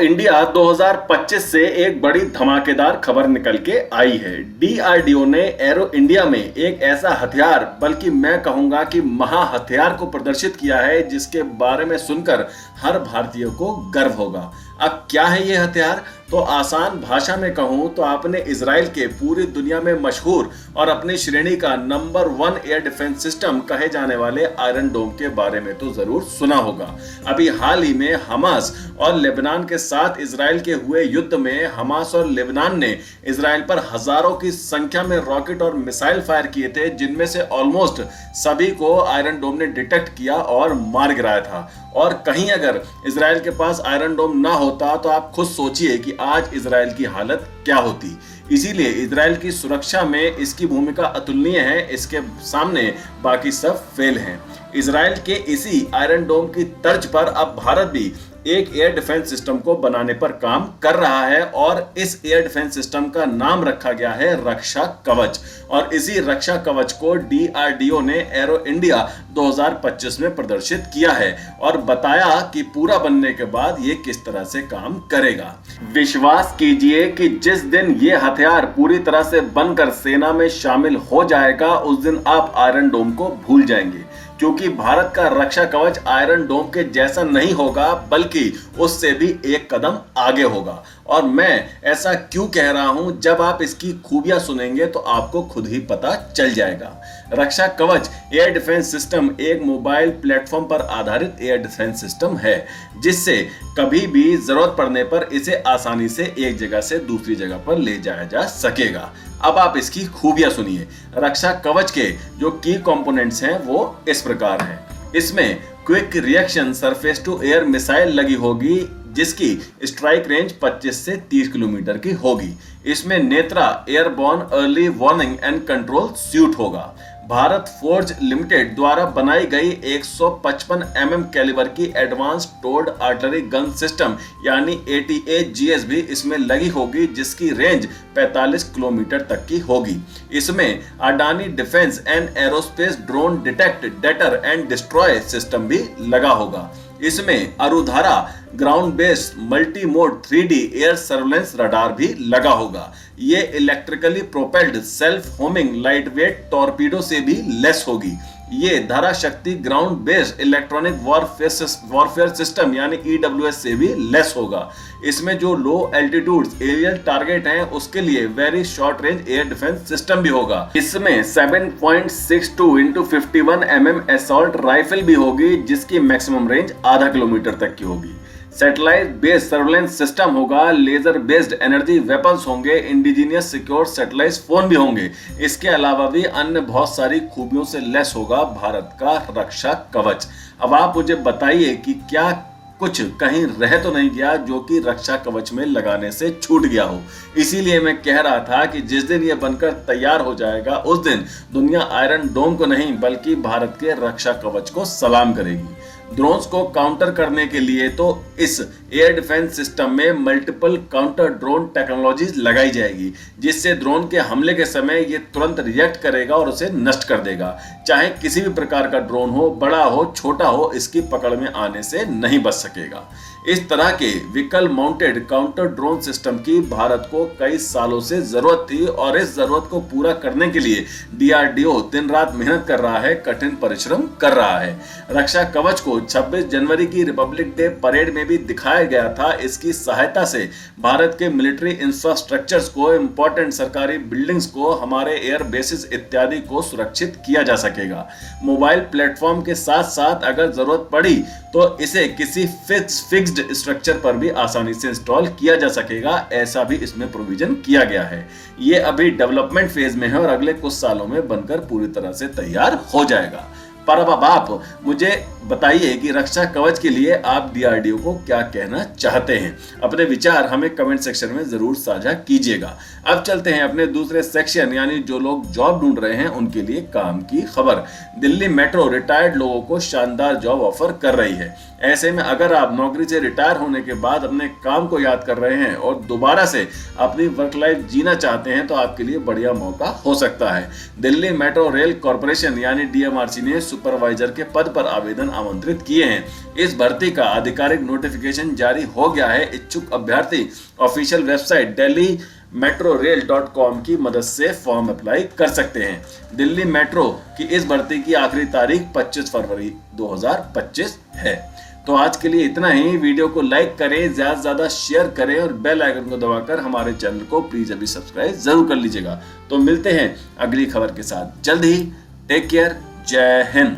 India 2025 से एक बड़ी धमाकेदार खबर निकल के आई है। डीआरडीओ ने एरो इंडिया में एक ऐसा हथियार, बल्कि मैं कहूंगा कि महा हथियार को प्रदर्शित किया है जिसके बारे में सुनकर हर भारतीय को गर्व होगा। अब क्या है ये हथियार? तो आसान भाषा में कहूं तो आपने इजराइल के पूरी दुनिया में मशहूर और अपनी श्रेणी का नंबर 1 एयर डिफेंस सिस्टम कहे जाने वाले आयरन डोम के बारे में तो जरूर सुना होगा। अभी हाल ही में हमास और लेबनान के साथ इजराइल के हुए युद्ध में हमास और लेबनान ने इजराइल पर हजारों की संख्या में रॉकेट और मिसाइल फायर किए थे, जिनमें से ऑलमोस्ट सभी को आयरन डोम ने डिटेक्ट किया और मार गिराया था। और कहीं अगर इजराइल के पास आयरन डोम ना होता तो आप खुद सोचिए कि आज इजराइल की हालत क्या होती। इसीलिए इजराइल की सुरक्षा में इसकी भूमिका अतुलनीय है, इसके सामने बाकी सब फेल हैं। इजराइल के इसी आयरन डोम की तर्ज पर अब भारत भी एक एयर डिफेंस सिस्टम को बनाने पर काम कर रहा है और इस एयर डिफेंस सिस्टम का नाम रखा गया है रक्षा कवच। और इसी रक्षा कवच को डीआरडीओ ने एरो इंडिया 2025 में प्रदर्शित किया है और बताया कि पूरा बनने के बाद ये किस तरह से काम करेगा। विश्वास कीजिए कि जिस दिन ये हथियार पूरी तरह से बनकर सेना में शामिल हो जाएगा, उस दिन आप आयरन डोम को भूल जाएंगे, क्योंकि भारत का रक्षा कवच आयरन डोम के जैसा नहीं होगा, बल्कि उससे भी एक कदम आगे होगा। और मैं ऐसा क्यों कह रहा हूं, जब आप इसकी खूबियां सुनेंगे तो आपको खुद ही पता चल जाएगा। रक्षा कवच एयर डिफेंस सिस्टम एक मोबाइल प्लेटफॉर्म पर आधारित एयर डिफेंस सिस्टम है, जिससे कभी भी जरूरत पड़ने पर इसे आसानी से एक जगह से दूसरी जगह पर ले जाया जा सकेगा। अब आप इसकी खूबियां सुनिए। रक्षा कवच के जो की कंपोनेंट्स हैं वो इस प्रकार हैं। इसमें quick reaction surface to air missile लगी होगी, जिसकी स्ट्राइक रेंज 25 से 30 किलोमीटर की होगी। इसमें Netra airborne early warning and control suit होगा। भारत फोर्ज लिमिटेड द्वारा बनाई गई 155 mm कैलिबर की एडवांस टोर्ड आर्टिलरी गन सिस्टम यानी ATAGS भी इसमें लगी होगी, जिसकी रेंज 45 किलोमीटर तक की होगी। इसमें Adani defence and aerospace drone detect, deter and destroy system भी लगा होगा। इसमें Arudhara ground based multi mode 3D air surveillance radar भी लगा होगा। ये electrically propelled self homing lightweight torpedo से भी लेस होगी। ये Dhara Shakti ground based electronic warfare system यानी EWS से भी लेस होगा। इसमें जो लो एल्टीट्यूड एरियल टारगेट हैं उसके लिए very short range air defence system भी होगा। इसमें 7.62 × 51 mm असॉल्ट राइफल भी होगी, जिसकी मैक्सिमम रेंज आधा किलोमीटर तक की होगी। सैटेलाइट बेस्ड सर्वेलेंस सिस्टम होगा, लेजर बेस्ड एनर्जी वेपन्स होंगे, इंडिजीनियस सिक्योर सैटेलाइट फोन भी होंगे। इसके अलावा भी अन्य बहुत सारी खूबियों से लेस होगा भारत का रक्षा कवच। अब आप मुझे बताइए कि क्या कुछ कहीं रह तो नहीं गया जो कि रक्षा कवच में लगाने से छूट गया हो। इसीलिए मैं कह रहा था कि जिस दिन ये बनकर तैयार हो जाएगा, उस दिन दुनिया आयरन डोम को नहीं बल्कि भारत के रक्षा कवच को सलाम करेगी। ड्रोन्स को काउंटर करने के लिए तो इस एयर डिफेंस सिस्टम में मल्टीपल काउंटर ड्रोन टेक्नोलॉजीज लगाई जाएगी, जिससे ड्रोन के हमले के समय ये तुरंत रिएक्ट करेगा और उसे नष्ट कर देगा। चाहे किसी भी प्रकार का ड्रोन हो, बड़ा हो छोटा हो, इसकी पकड़ में आने से नहीं बच सकेगा। इस तरह के vehicle mounted counter drone system की भारत को कई सालों से जरूरत थी और इस जरूरत को पूरा करने के लिए डीआरडीओ दिन रात मेहनत कर रहा है, कठिन परिश्रम कर रहा है। रक्षा कवच को 26 जनवरी की रिपब्लिक डे परेड में भी दिखाया गया था। इसकी सहायता से भारत के मिलिट्री इंफ्रास्ट्रक्चर्स को, इंपॉर्टेंट सरकारी बिल्डिंग्स को, हमारे एयर बेसिस इत्यादि को सुरक्षित किया जा सकेगा। मोबाइल प्लेटफॉर्म के साथ साथ अगर जरूरत पड़ी तो इसे किसी फिक्स्ड स्ट्रक्चर पर भी आसानी से इंस्टॉल किया जा सकेगा। ऐसा भी इसमें प्रोविजन किया गया है। ये अभी डेवलपमेंट फेज में है और अगले कुछ सालों में बनकर पूरी तरह से तैयार हो जाएगा। पर अब आप मुझे बताइए कि रक्षा कवच के लिए आप डीआरडीओ को क्या कहना चाहते हैं। अपने विचार हमें कमेंट सेक्शन में जरूर साझा कीजिएगा। अब चलते हैं अपने दूसरे सेक्शन, यानी जो लोग जॉब ढूंढ रहे हैं उनके लिए काम की खबर। दिल्ली मेट्रो रिटायर्ड लोगों को शानदार जॉब ऑफर कर रही है। ऐसे में अगर आप नौकरी से रिटायर होने के बाद अपने काम को याद कर रहे हैं और दोबारा से अपनी वर्क लाइफ जीना चाहते हैं तो आपके लिए बढ़िया मौका हो सकता है। दिल्ली मेट्रो रेल कॉर्पोरेशन यानी DMRC ने सुपरवाइजर के पद पर आवेदन आमंत्रित किए हैं। इस भर्ती का आधिकारिक नोटिफिकेशन जारी हो गया है। इच्छुक अभ्यर्थी ऑफिशियल वेबसाइट delhimetrorail.com की मदद से फॉर्म अप्लाई कर सकते हैं। दिल्ली मेट्रो की इस भर्ती की आखिरी तारीख 25 फरवरी 2025 है। तो आज के लिए इतना ही। वीडियो को लाइक करें, ज्यादा से ज्यादा शेयर करें और बेल आइकन को दबाकर हमारे चैनल को प्लीज अभी सब्सक्राइब जरूर कर लीजिएगा। तो मिलते हैं अगली खबर के साथ जल्द ही। टेक केयर, जय हिंद।